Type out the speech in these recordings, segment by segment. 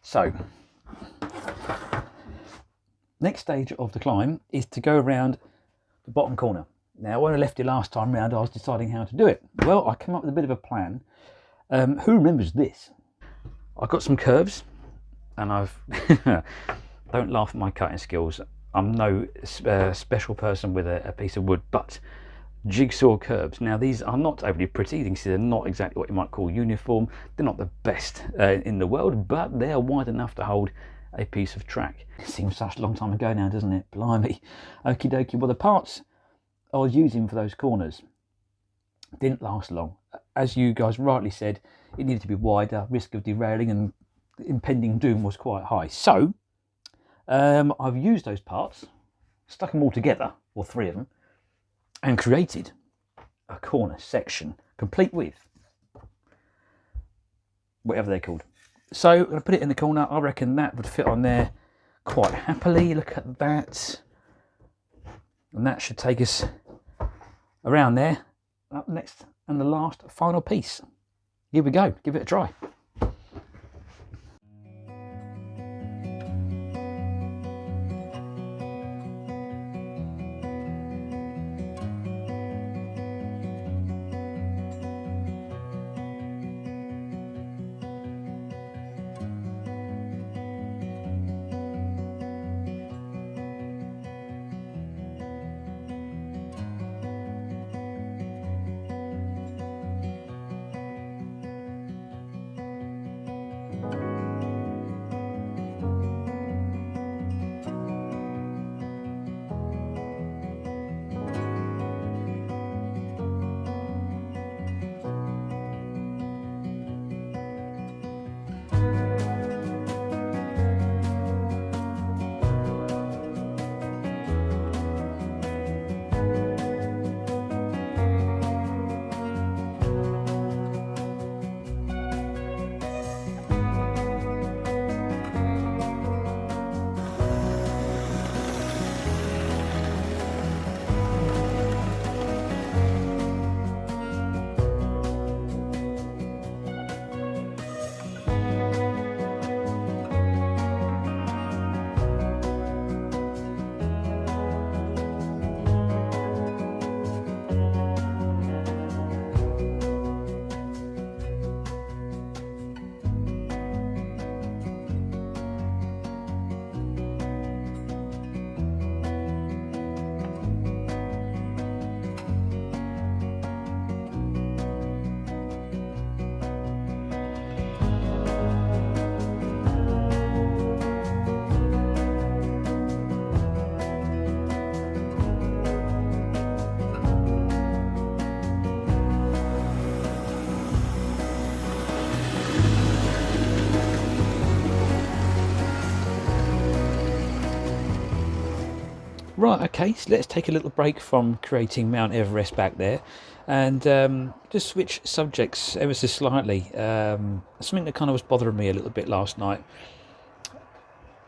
So, next stage of the climb is to go around the bottom corner. Now, when I left you last time round, I was deciding how to do it. Well, I came up with a bit of a plan. Who remembers this? I've got some curves, and I've don't laugh at my cutting skills. I'm no special person with a piece of wood, but jigsaw curves. Now, these are not overly pretty. You can see they're not exactly what you might call uniform. They're not the best in the world, but they are wide enough to hold a piece of track. It seems such a long time ago now, doesn't it? Blimey. Okie dokie. Well, the parts I was using for those corners didn't last long. As you guys rightly said, it needed to be wider. Risk of derailing and impending doom was quite high. So I've used those parts, stuck them all together, or 3 of them, and created a corner section complete with whatever they're called. So I'm going to put it in the corner. I reckon that would fit on there quite happily. Look at that. And that should take us around there. Up next and the last final piece. Here we go. Give it a try. Right, okay, so let's take a little break from creating Mount Everest back there and just switch subjects ever so slightly. Something that kind of was bothering me a little bit last night.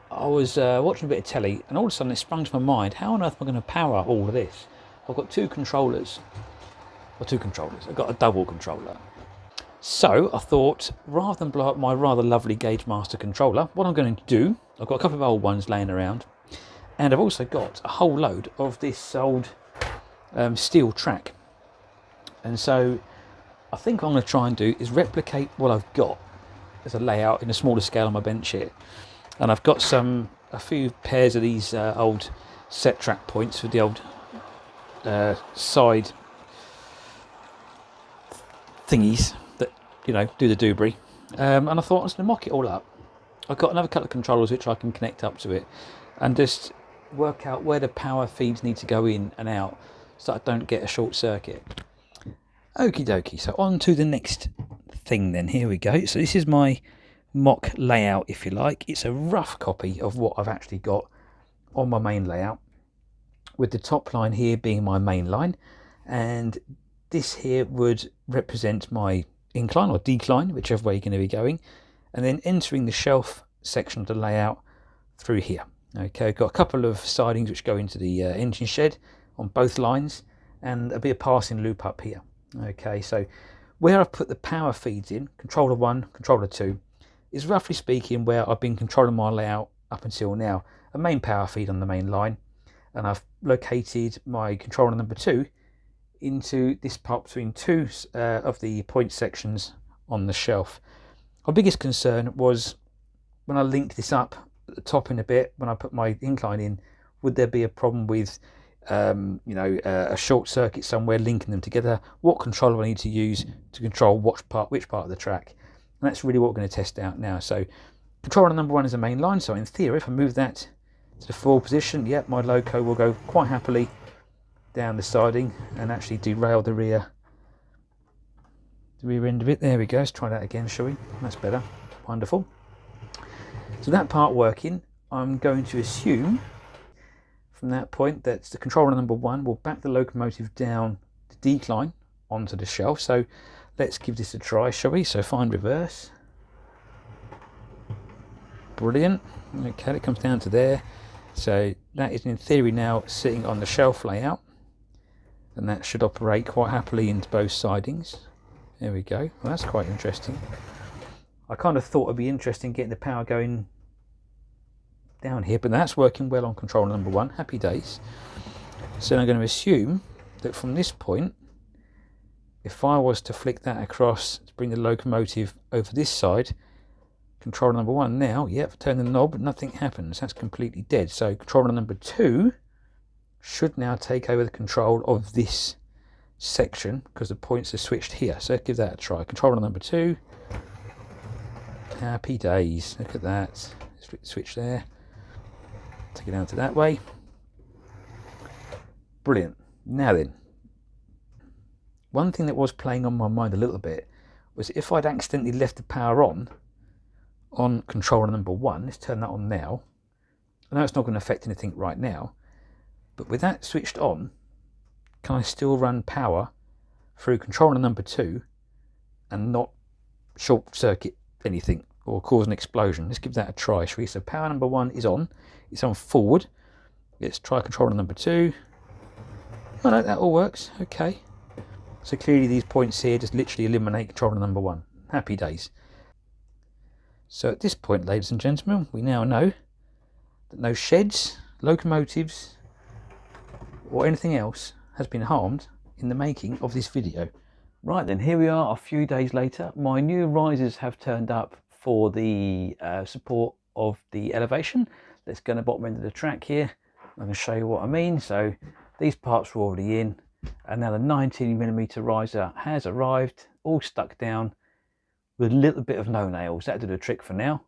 I was watching a bit of telly and all of a sudden it sprung to my mind, how on earth am I going to power all of this? I've got two controllers. I've got a double controller. So I thought, rather than blow up my rather lovely Gauge Master controller, what I'm going to do, I've got a couple of old ones laying around, and I've also got a whole load of this old steel track. And so I think what I'm going to try and do is replicate what I've got as a layout in a smaller scale on my bench here. And I've got a few pairs of these old set track points with the old side thingies that, you know, do the doobry. And I thought I was going to mock it all up. I've got another couple of controllers which I can connect up to it and just work out where the power feeds need to go in and out so I don't get a short circuit. Okie dokie, so on to the next thing then. Here we go. So this is my mock layout, if you like. It's a rough copy of what I've actually got on my main layout, with the top line here being my main line, and this here would represent my incline or decline, whichever way you're going to be going, and then entering the shelf section of the layout through here. Okay, I've got a couple of sidings which go into the engine shed on both lines, and a bit of passing loop up here. Okay, so where I've put the power feeds in, controller 1, controller 2, is roughly speaking where I've been controlling my layout up until now. A main power feed on the main line, and I've located my controller number 2 into this part between two of the point sections on the shelf. My biggest concern was when I linked this up at the top in a bit, when I put my incline in, would there be a problem with a short circuit somewhere linking them together? What controller do I need to use to control which part of the track? And that's really what we're going to test out now. So controller number 1 is a main line, so in theory if I move that to the full position, yep, my loco will go quite happily down the siding and actually derail the rear end of it. There we go. Let's try that again, shall we? That's better. Wonderful. So that part working, I'm going to assume from that point that the controller number 1 will back the locomotive down the decline onto the shelf. So let's give this a try, shall we? So find reverse. Brilliant. Okay, it comes down to there. So that is in theory now sitting on the shelf layout, and that should operate quite happily into both sidings. There we go. Well, that's quite interesting. I kind of thought it'd be interesting getting the power going down here, but that's working well on controller number 1. Happy days. So I'm going to assume that from this point, if I was to flick that across to bring the locomotive over this side, controller number 1 now, yep, turn the knob, nothing happens. That's completely dead. So controller number 2 should now take over the control of this section because the points are switched here. So let's give that a try. Controller number 2. Happy days. Look at that. Switch there. Take it down to that way. Brilliant. Now then, one thing that was playing on my mind a little bit was if I'd accidentally left the power on controller number 1, let's turn that on now. I know it's not going to affect anything right now, but with that switched on, can I still run power through controller number 2 and not short circuit anything or cause an explosion? Let's give that a try, shall we? So power number 1 is on, it's on forward. Let's try controller number 2. Oh no, that all works. Okay. So clearly these points here just literally eliminate controller number 1. Happy days. So at this point, ladies and gentlemen, we now know that no sheds, locomotives, or anything else has been harmed in the making of this video. Right then, here we are a few days later. My new risers have turned up for the support of the elevation. Let's go to the bottom end of the track here. I'm going to show you what I mean. So these parts were already in, and now the 19mm riser has arrived, all stuck down with a little bit of no nails. That'll do the trick for now.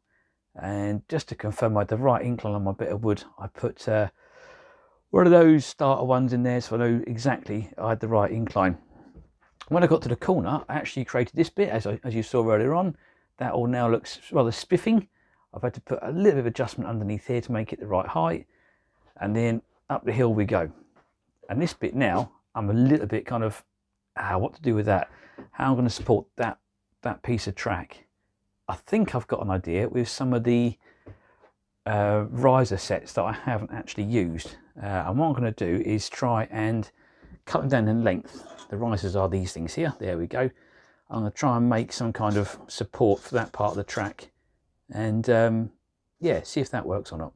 And just to confirm I had the right incline on my bit of wood, I put one of those starter ones in there so I know exactly I had the right incline. When I got to the corner, I actually created this bit, as you saw earlier on. That all now looks rather spiffing. I've had to put a little bit of adjustment underneath here to make it the right height. And then up the hill we go. And this bit now, I'm a little bit kind of, what to do with that? How I'm going to support that piece of track. I think I've got an idea with some of the riser sets that I haven't actually used. And what I'm going to do is try and cut them down in length. The risers are these things here. There we go. I'm going to try and make some kind of support for that part of the track. And yeah, see if that works or not.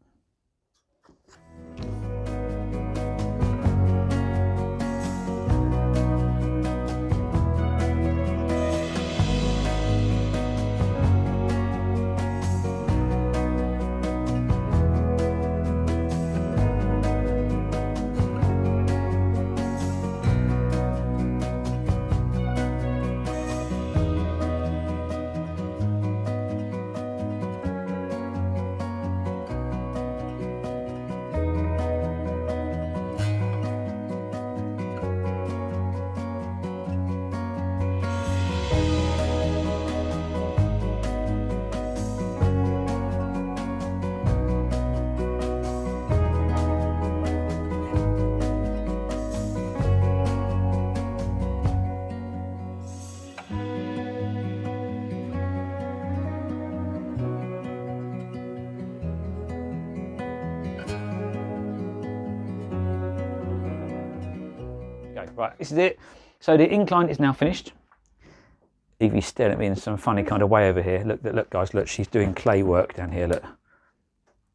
go. Right, this is it. So the incline is now finished. Evie's staring at me in some funny kind of way over here. Look, guys, look, she's doing clay work down here, look.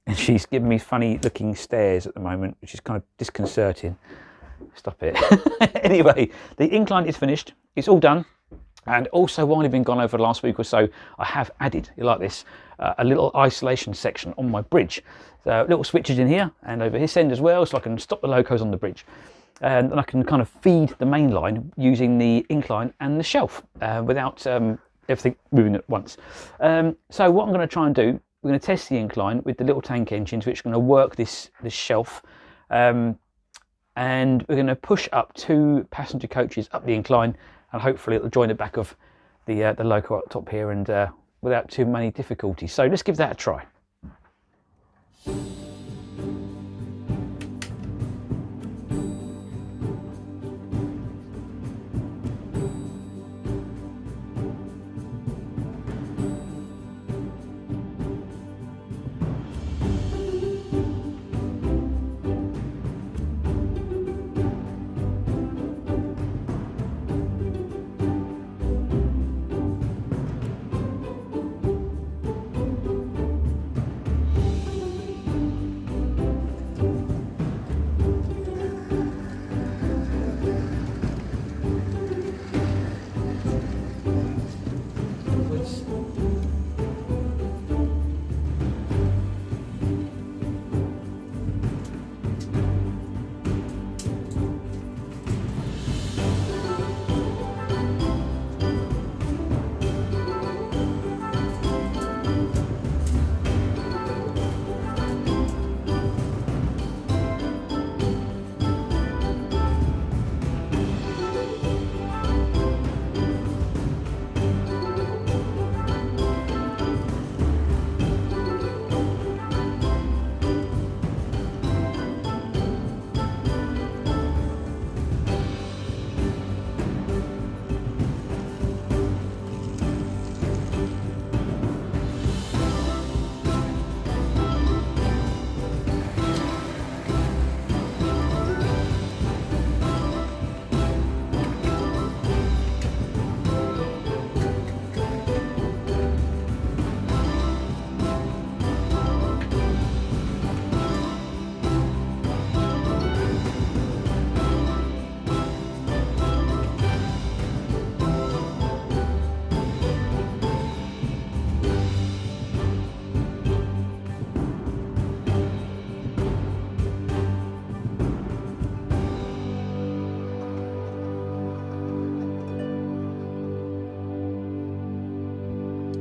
And she's giving me funny looking stares at the moment, which is kind of disconcerting. Stop it. Anyway, the incline is finished. It's all done. And also, while I've been gone over the last week or so, I have added, you like this, a little isolation section on my bridge. So little switches in here and over this end as well, so I can stop the locos on the bridge. And I can kind of feed the main line using the incline and the shelf without everything moving at once. So what I'm going to try and do, we're going to test the incline with the little tank engines, which are going to work this shelf. And we're going to push up 2 passenger coaches up the incline, and hopefully it'll join the back of the loco up top here, and without too many difficulties. So let's give that a try.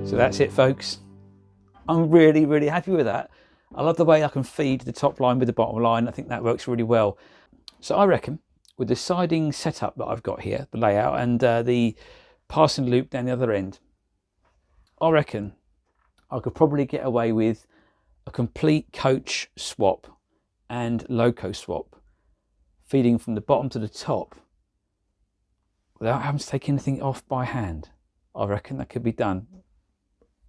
So that's it, folks. I'm really, really happy with that. I love the way I can feed the top line with the bottom line. I think that works really well. So I reckon with the siding setup that I've got here, the layout, and the passing loop down the other end, I reckon I could probably get away with a complete coach swap and loco swap, feeding from the bottom to the top without having to take anything off by hand. I reckon that could be done.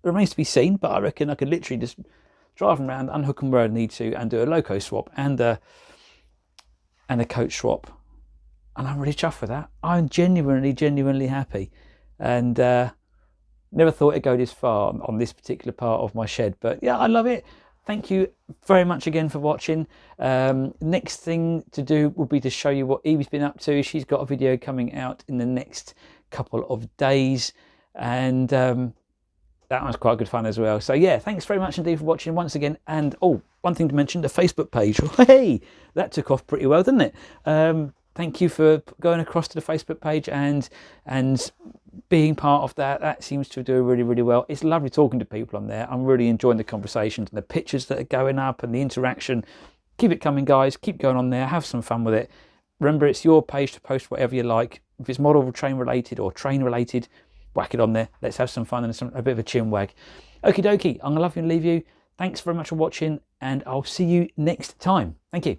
It remains to be seen, but I reckon I could literally just drive them around, unhook them where I need to, and do a loco swap and a coach swap. And I'm really chuffed with that. I'm genuinely happy. And never thought it'd go this far on this particular part of my shed. But yeah, I love it. Thank you very much again for watching. Next thing to do will be to show you what Evie's been up to. She's got a video coming out in the next couple of days. And that was quite good fun as well. So yeah, thanks very much indeed for watching once again. And oh, one thing to mention, the Facebook page. Hey, that took off pretty well, didn't it? Thank you for going across to the Facebook page and being part of that. That seems to do really, really well. It's lovely talking to people on there. I'm really enjoying the conversations and the pictures that are going up and the interaction. Keep it coming, guys. Keep going on there. Have some fun with it. Remember, it's your page to post whatever you like. If it's model train related or train related, whack it on there. Let's have some fun and a bit of a chin wag. Okie dokie, I'm going to love you and leave you. Thanks very much for watching, and I'll see you next time. Thank you.